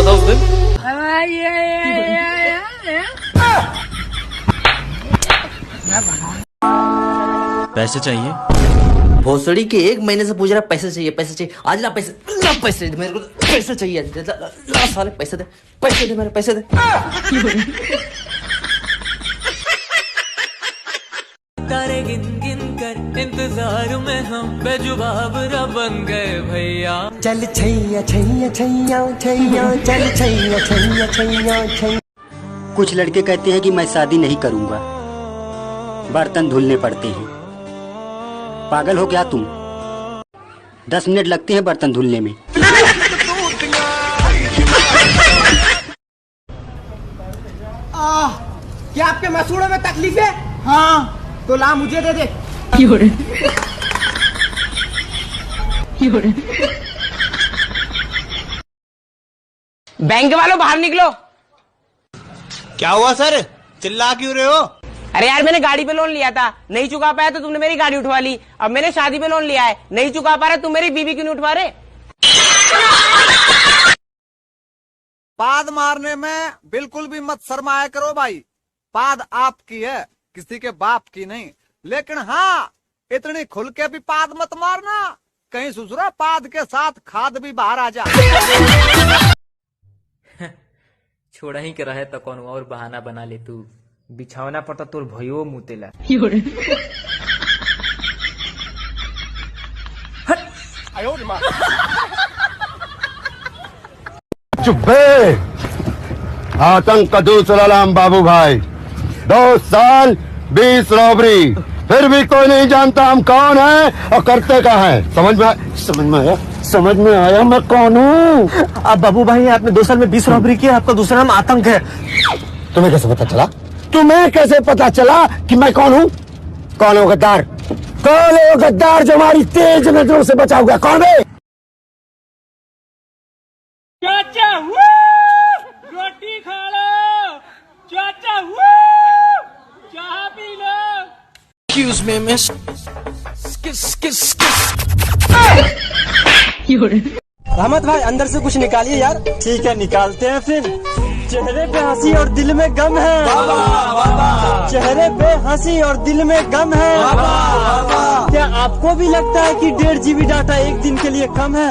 था उस दिन। पैसे चाहिए? भोसड़ी के 1 महीने से पूछ रहा पैसे चाहिए पैसे चाहिए। आज ला पैसे, ला पैसे, मेरे को पैसे चाहिए। ला साले पैसे दे मेरे पैसे दे। तारे गिन गिन कर इंतजार में हम बेजुबाब बन गए भैया। चल छैया छैया छैया छैया, चल छैया छैया छैया छैया। कुछ लड़के कहते हैं कि मैं शादी नहीं करूंगा, बर्तन धुलने पड़ते हैं। पागल हो क्या तुम? 10 मिनट लगते हैं बर्तन धुलने में। क्या आपके मसूड़ों में तकलीफ है? हाँ तो ला मुझे दे दे। बैंक वालों बाहर निकलो। क्या हुआ सर, चिल्ला क्यों रहे हो? अरे यार मैंने गाड़ी पे लोन लिया था, नहीं चुका पाया तो तुमने मेरी गाड़ी उठवा ली। अब मैंने शादी पे लोन लिया है, नहीं चुका पा रहा, तुम मेरी बीवी क्यों नहीं उठवा रहे? पाद मारने में बिल्कुल भी मत शर्माया करो भाई। पाद आपकी है, किसी के बाप की नहीं। लेकिन हाँ, इतनी खुल के भी पाद मत मारना, कहीं ससुरा पाद के साथ खाद भी बाहर आ जा। छोड़ा ही कर है तो कौन और बहाना बना ले तू। बिछावना पड़ता तोर भयो मुतेला। चुप आतंक का दूसरा नाम बाबू भाई। 2 साल 20 रॉबरी, फिर भी कोई नहीं जानता हम कौन है और करते क्या है। समझ में आया मैं कौन हूँ। अब बाबू भाई आपने 2 साल में 20 रॉबरी किया, आपका दूसरा नाम आतंक है। तुम्हें कैसे पता चला? तुम्हें कैसे पता चला कि मैं कौन हूँ? कौन हो गद्दार? कौन हो गद्दार जो हमारी तेज नजरों से बचा हुआ? कौन है? चाचा रोटी खा लो, चाचा चाह P low. Excuse me, miss. रहमत भाई अंदर से कुछ निकालिए यार। ठीक है निकालते हैं फिर। चेहरे पे हंसी और दिल में गम है। चेहरे पे हंसी और दिल में गम है। क्या आपको भी लगता है कि 1.5 GB डाटा एक दिन के लिए कम है?